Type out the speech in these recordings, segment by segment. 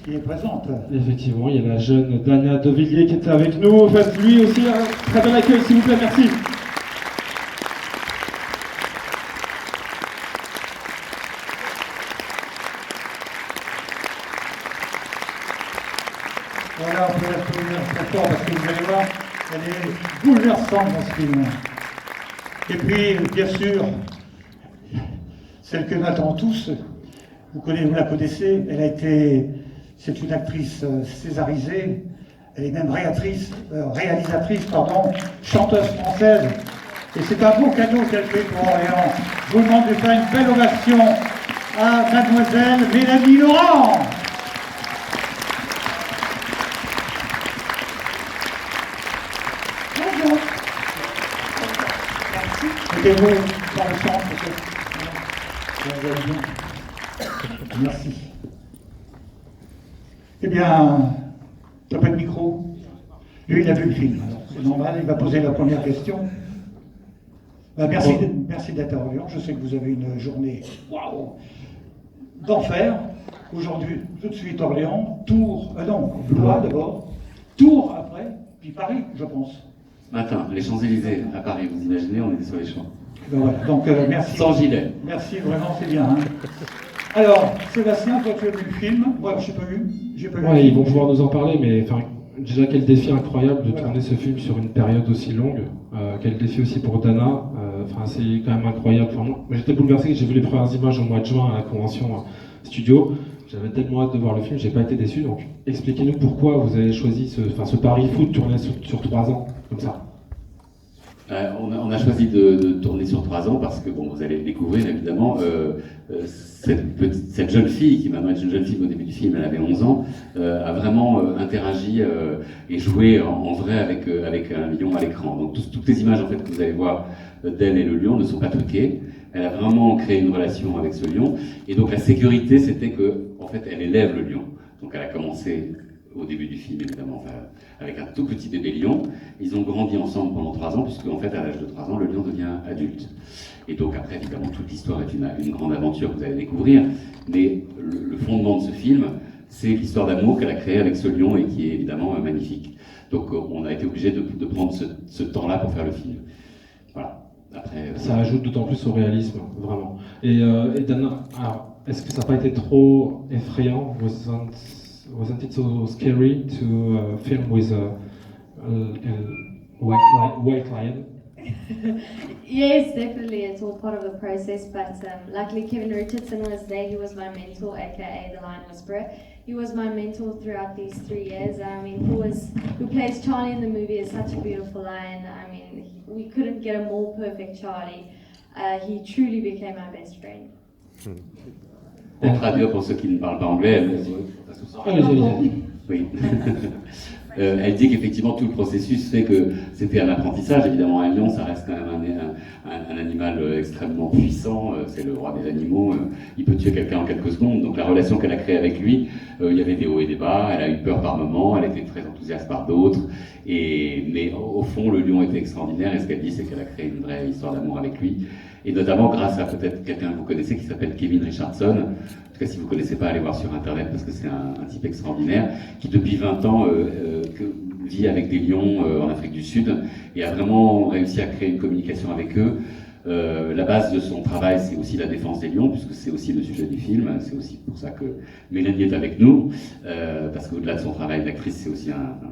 qui est présente. Effectivement, il y a la jeune Dana Devilliers qui était avec nous. Faites lui aussi un très bel accueil, s'il vous plaît, merci. Voilà, on peut l'applaudir très fort parce que vous allez voir, elle est bouleversante dans ce film. Et puis, bien sûr, celle que nous attendons tous, vous la connaissez, c'est une actrice césarisée, elle est même réalisatrice, chanteuse française. Et c'est un beau cadeau qu'elle fait pour Orléans. Je vous demande de faire une belle ovation à mademoiselle Mélanie Laurent. Bonjour. Mettez-vous dans le centre, peut-être. Merci. Eh bien, t'as pas de micro? Lui, il a vu le film, alors c'est normal, il va poser la première question. Merci d'être à Orléans. Je sais que vous avez une journée d'enfer. Aujourd'hui, tout de suite Orléans, Tours, Blois d'abord, Tours après, puis Paris, je pense. Ce matin, les Champs-Élysées à Paris, vous imaginez, on était sur les champs. Ben voilà, donc merci. Sans gilet. Merci, vraiment, c'est bien. Hein. Alors, Sébastien, toi tu as vu le film? Moi, je n'ai pas vu. Ouais, ils vont pouvoir nous en parler, mais déjà quel défi incroyable de tourner ce film sur une période aussi longue. Quel défi aussi pour Dana. C'est quand même incroyable. Moi, j'étais bouleversé, j'ai vu les premières images au mois de juin à la convention studio. J'avais tellement hâte de voir le film, j'ai pas été déçu. Donc, expliquez-nous pourquoi vous avez choisi ce pari fou de tourner sur 3 ans, comme ça. On a choisi de tourner sur 3 ans parce que, bon, vous allez le découvrir évidemment, cette jeune fille, qui maintenant est une jeune fille au début du film, elle avait 11 ans, a vraiment interagi et joué en vrai avec un lion à l'écran. Donc toutes les images en fait, que vous allez voir d'elle et le lion ne sont pas truquées. Elle a vraiment créé une relation avec ce lion. Et donc la sécurité, c'était que, en fait, elle élève le lion. Donc elle a commencé au début du film, évidemment, avec un tout petit bébé lion. Ils ont grandi ensemble pendant 3 ans, puisque en fait, à l'âge de 3 ans, le lion devient adulte. Et donc après, évidemment, toute l'histoire est une grande aventure que vous allez découvrir. Mais le fondement de ce film, c'est l'histoire d'amour qu'elle a créée avec ce lion et qui est évidemment magnifique. Donc on a été obligé de prendre ce temps-là pour faire le film. Voilà. Après, ça ajoute d'autant plus au réalisme, vraiment. Et Dana, alors, est-ce que ça n'a pas été trop effrayant? Wasn't it so scary to film with a white lion? Yes, definitely. It's all part of the process. But luckily, Kevin Richardson was there. He was my mentor, aka the Lion Whisperer. He was my mentor throughout these 3 years. I mean, who plays Charlie in the movie is such a beautiful lion. I mean, we couldn't get a more perfect Charlie. He truly became my best friend. Pour traduire pour ceux qui ne parlent pas anglais, oui. Elle dit qu'effectivement tout le processus fait que c'était un apprentissage. Évidemment, un lion, ça reste quand même un animal extrêmement puissant. C'est le roi des animaux. Il peut tuer quelqu'un en quelques secondes. Donc la relation qu'elle a créée avec lui, il y avait des hauts et des bas. Elle a eu peur par moments. Elle était très enthousiaste par d'autres. Mais au fond, le lion était extraordinaire. Et ce qu'elle dit, c'est qu'elle a créé une vraie histoire d'amour avec lui. Et notamment grâce à peut-être quelqu'un que vous connaissez qui s'appelle Kevin Richardson. En tout cas, si vous ne connaissez pas, allez voir sur Internet parce que c'est un type extraordinaire qui, depuis 20 ans, vit avec des lions en Afrique du Sud et a vraiment réussi à créer une communication avec eux. La base de son travail, c'est aussi la défense des lions, puisque c'est aussi le sujet du film. C'est aussi pour ça que Mélanie est avec nous, parce qu'au-delà de son travail d'actrice, c'est aussi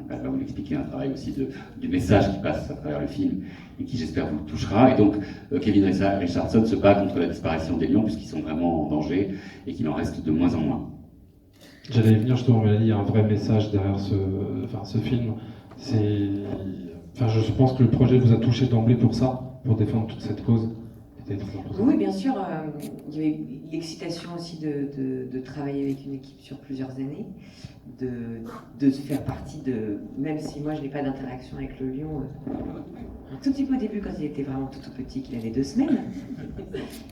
elle va vous l'expliquer, un travail aussi du message qui passe à travers le film et qui, j'espère, vous touchera. Et donc, Kevin Richardson se bat contre la disparition des lions, puisqu'ils sont vraiment en danger et qu'il en reste de moins en moins. J'allais venir justement, Mélanie, il y a un vrai message derrière ce film. Je pense que le projet vous a touché d'emblée pour ça, pour défendre toute cette cause. Oui, bien sûr. Il y avait l'excitation aussi de travailler avec une équipe sur plusieurs années, de faire partie de... Même si moi je n'ai pas d'interaction avec le lion, un tout petit peu au début quand il était vraiment tout petit, qu'il avait 2 semaines,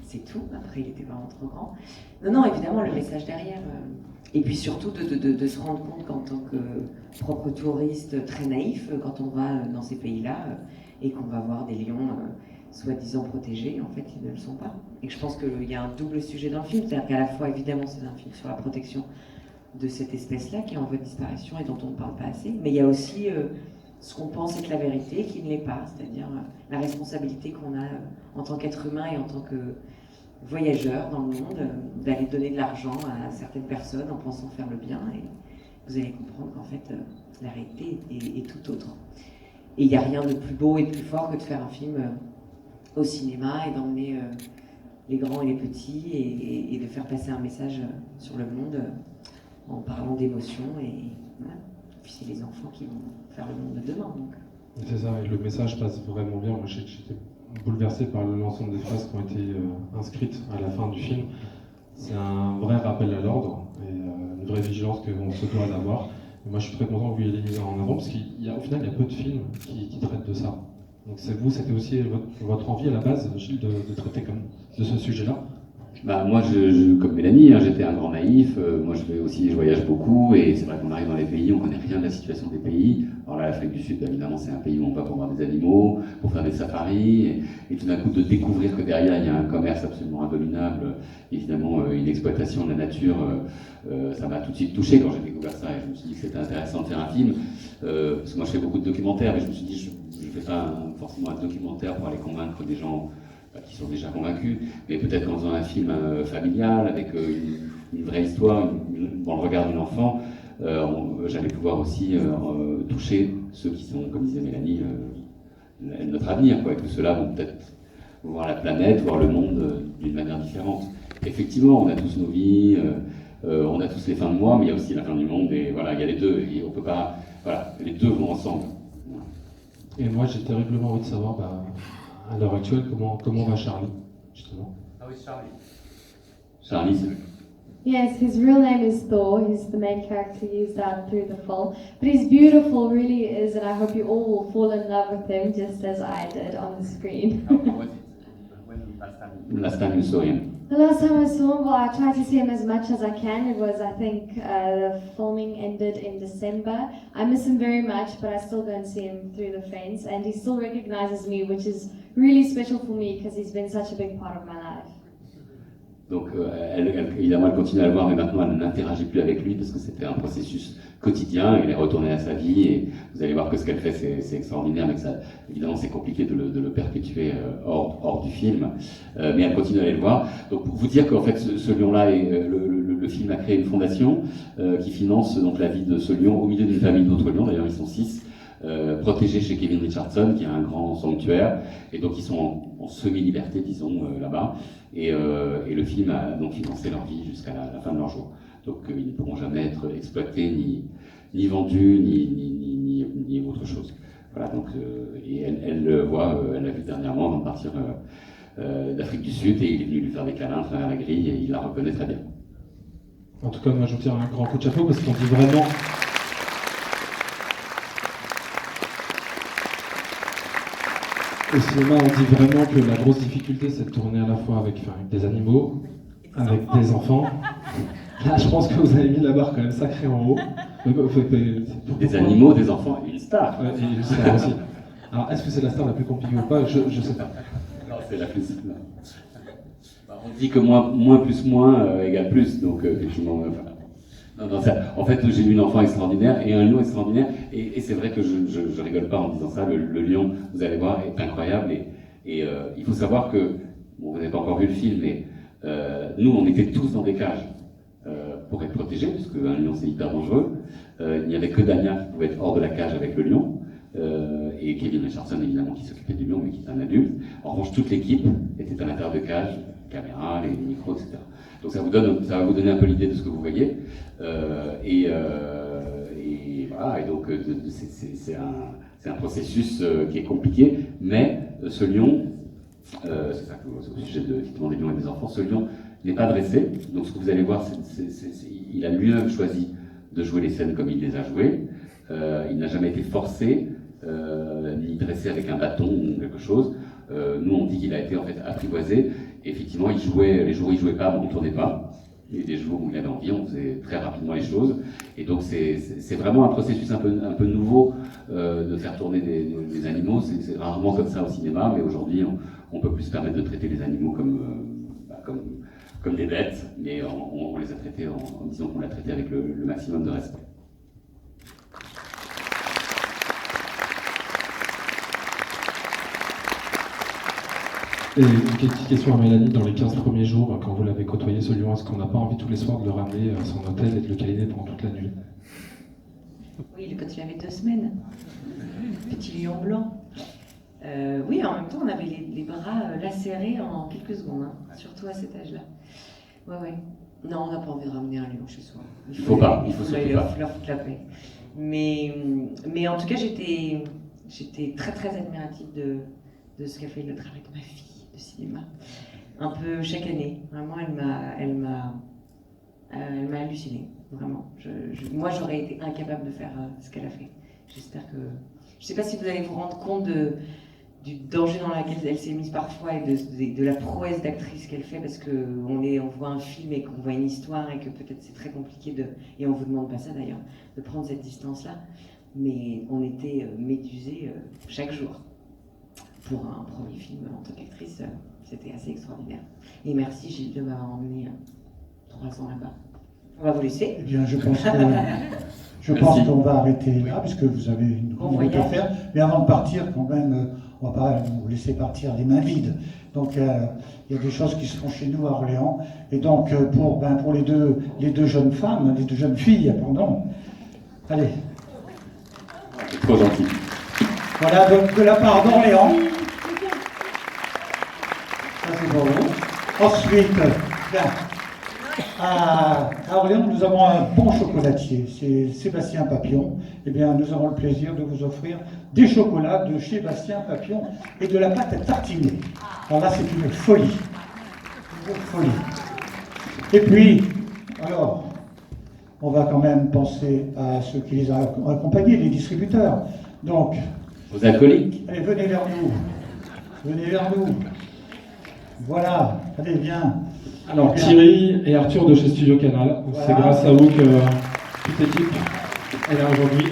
c'est tout. Après il était vraiment trop grand. Non, évidemment le message derrière... Et puis surtout de se rendre compte qu'en tant que propre touriste très naïf, quand on va dans ces pays-là et qu'on va voir des lions soi-disant protégés, en fait ils ne le sont pas. Et que je pense qu'il y a un double sujet dans le film, c'est-à-dire qu'à la fois évidemment c'est un film sur la protection de cette espèce-là qui est en voie de disparition et dont on ne parle pas assez. Mais il y a aussi ce qu'on pense être la vérité qui ne l'est pas, c'est-à-dire la responsabilité qu'on a en tant qu'être humain et en tant que voyageur dans le monde, d'aller donner de l'argent à certaines personnes en pensant faire le bien. Et vous allez comprendre qu'en fait, la réalité est tout autre. Et il n'y a rien de plus beau et de plus fort que de faire un film au cinéma et d'emmener les grands et les petits et de faire passer un message sur le monde en parlant d'émotions. Et voilà. Puis c'est les enfants qui vont faire le monde de demain. Donc. C'est ça, et le message passe vraiment bien. Moi, j'étais bouleversé par l'ensemble des phrases qui ont été inscrites à la fin du film. C'est un vrai rappel à l'ordre et une vraie vigilance qu'on se doit d'avoir. Et moi, je suis très content que vous ayez mis en avant parce qu'au final, il y a peu de films qui traitent de ça. Donc c'était aussi votre envie à la base, Gilles, de traiter de ce sujet-là. Bah, moi, comme Mélanie, j'étais un grand naïf. Moi, je voyage beaucoup, et c'est vrai qu'on arrive dans les pays, on connaît rien de la situation des pays. Alors là, l'Afrique du Sud, évidemment, c'est un pays où on va pour voir des animaux, pour faire des safaris, et tout d'un coup de découvrir que derrière il y a un commerce absolument abominable, évidemment une exploitation de la nature. Ça m'a tout de suite touché quand j'ai découvert ça, et je me suis dit que c'était intéressant de faire un film. Parce que moi, je fais beaucoup de documentaires, et je me suis dit, je ne fais pas forcément un documentaire pour aller convaincre des gens qui sont déjà convaincus, mais peut-être en faisant un film familial, avec une vraie histoire, dans le regard d'une enfant, j'allais pouvoir aussi toucher ceux qui sont, comme disait Mélanie, notre avenir, quoi, et que ceux-là vont peut-être voir la planète, voir le monde d'une manière différente. Effectivement, on a tous nos vies, on a tous les fins de mois, mais il y a aussi la fin du monde, et voilà, il y a les deux, et on peut pas, voilà, les deux vont ensemble. Voilà. Et moi, j'ai terriblement envie de savoir, à l'heure actuelle, comment va Charlie, justement. Ah oui, Charlie. Charlie, c'est... Yes, his real name is Thor. He's the main character used out through the film. But he's beautiful, really is, and I hope you all will fall in love with him just as I did on the screen. Last time you saw him? The last time I saw him, well, I tried to see him as much as I can. It was, I think, the filming ended in December. I miss him very much, but I still go and see him through the fence, and he still recognizes me, which is really special for me because he's been such a big part of my life. Donc, évidemment, elle continue à le voir, mais maintenant, elle n'interagit plus avec lui parce que c'était un processus quotidien. Elle est retournée à sa vie, et vous allez voir que ce qu'elle fait, c'est extraordinaire, mais que ça, évidemment, c'est compliqué de le perpétuer hors du film. Mais elle continue à aller le voir. Donc, pour vous dire qu'en fait, ce lion-là, le film a créé une fondation qui finance donc la vie de ce lion au milieu d'une famille d'autres lions. D'ailleurs, ils sont 6. Protégés chez Kevin Richardson, qui a un grand sanctuaire, et donc ils sont en semi-liberté, disons, là-bas, et le film a donc financé leur vie jusqu'à la fin de leur jour. Donc ils ne pourront jamais être exploités, ni vendus, ni autre chose. Voilà, donc, et elle le voit, elle l'a vu dernièrement avant de partir d'Afrique du Sud, et il est venu lui faire des câlins à travers la grille, et il la reconnaît très bien. En tout cas, moi je vous tire un grand coup de chapeau, parce qu'on dit vraiment... Au cinéma, on dit vraiment que la grosse difficulté, c'est de tourner à la fois avec des animaux, avec des enfants. Là, je pense que vous avez mis la barre quand même sacrée en haut. Des animaux, des enfants et une star. Et une star aussi. Alors, est-ce que c'est la star la plus compliquée ou pas? Je sais pas. Non, c'est la plus... On dit que moins plus moins égale plus, donc effectivement... Non, en fait, j'ai eu une enfant extraordinaire et un lion extraordinaire, et c'est vrai que je rigole pas en disant ça. Le lion, vous allez voir, est incroyable, et il faut savoir que, bon, vous n'avez pas encore vu le film, mais nous, on était tous dans des cages pour être protégés, parce qu'un lion, c'est hyper dangereux. Il n'y avait que Dania qui pouvait être hors de la cage avec le lion, et Kevin Richardson, évidemment, qui s'occupait du lion, mais qui est un adulte. En revanche, toute l'équipe était à l'intérieur de cages, caméras, les micros, etc. Donc ça va vous donner un peu l'idée de ce que vous voyez. Et voilà, et donc c'est un processus qui est compliqué, mais ce lion, c'est ça au sujet effectivement des lions et des enfants, ce lion n'est pas dressé. Donc ce que vous allez voir, il a lui-même choisi de jouer les scènes comme il les a jouées. Il n'a jamais été forcé, ni dressé avec un bâton ou quelque chose. Nous, on dit qu'il a été en fait apprivoisé. Et effectivement, les jours où il jouait pas, on ne tournait pas. Et les jours où il avait envie, on faisait très rapidement les choses. Et donc, c'est vraiment un processus un peu nouveau de faire tourner des animaux. C'est rarement comme ça au cinéma, mais aujourd'hui, on peut plus se permettre de traiter les animaux comme comme des bêtes, mais on les a traités en disant qu'on l'a traité avec le maximum de respect. Et une petite question à Mélanie, dans les 15 premiers jours, quand vous l'avez côtoyé ce lion, est-ce qu'on n'a pas envie tous les soirs de le ramener à son hôtel et de le câliner pendant toute la nuit? Oui, quand il avait 2 semaines. Petit lion blanc. Oui, en même temps, on avait les bras lacérés en quelques secondes, hein, surtout à cet âge-là. Ouais. Non, on n'a pas envie de ramener un lion chez soi. Il faut surtout pas. Leur foutre la paix. Mais en tout cas, j'étais très très admirative de ce qu'a fait le travail de ma fille de cinéma. Un peu chaque année. Vraiment, elle m'a hallucinée. Vraiment. Moi, j'aurais été incapable de faire ce qu'elle a fait. J'espère que... Je ne sais pas si vous allez vous rendre compte du danger dans lequel elle s'est mise parfois et de la prouesse d'actrice qu'elle fait, parce qu'on voit un film et qu'on voit une histoire et que peut-être c'est très compliqué et on vous demande pas ça d'ailleurs, de prendre cette distance-là. Mais on était médusés chaque jour. Pour un premier film en tant qu'actrice, c'était assez extraordinaire. Et merci Gilles de m'avoir emmené 3 ans là-bas. On va vous laisser. Eh bien, je pense qu'on va arrêter là, puisque vous avez une grande route à faire. Mais avant de partir, quand même, on ne va pas vous laisser partir les mains vides. Donc, il y a des choses qui se font chez nous à Orléans. Et donc, pour les deux jeunes femmes, les 2 jeunes filles, pardon. Allez. C'est trop gentil. Voilà, donc de la part d'Orléans. Ça, c'est pour vous. Ensuite, bien. À Orléans, nous avons un bon chocolatier, c'est Sébastien Papillon. Eh bien, nous avons le plaisir de vous offrir des chocolats de chez Bastien Papillon et de la pâte à tartiner. Alors là, c'est une folie. Une folie. Et puis, alors, on va quand même penser à ceux qui les ont accompagnés, les distributeurs. Donc, Aux alcooliques. allez, venez vers nous. Venez vers nous. Voilà, allez, viens. Alors Thierry et Arthur de chez Studio Canal, Voilà. c'est grâce à vous que toute l'équipe est là aujourd'hui.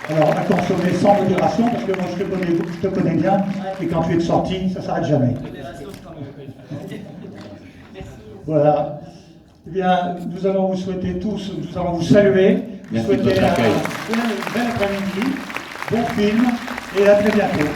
Alors, à consommer sans modération, parce que moi je te connais bien, et quand tu es de sortie, ça ne s'arrête jamais. Voilà. Eh bien, nous allons vous souhaiter tous, nous allons vous saluer, Merci souhaiter de votre accueil. un bel après-midi, bon film, et à très bientôt.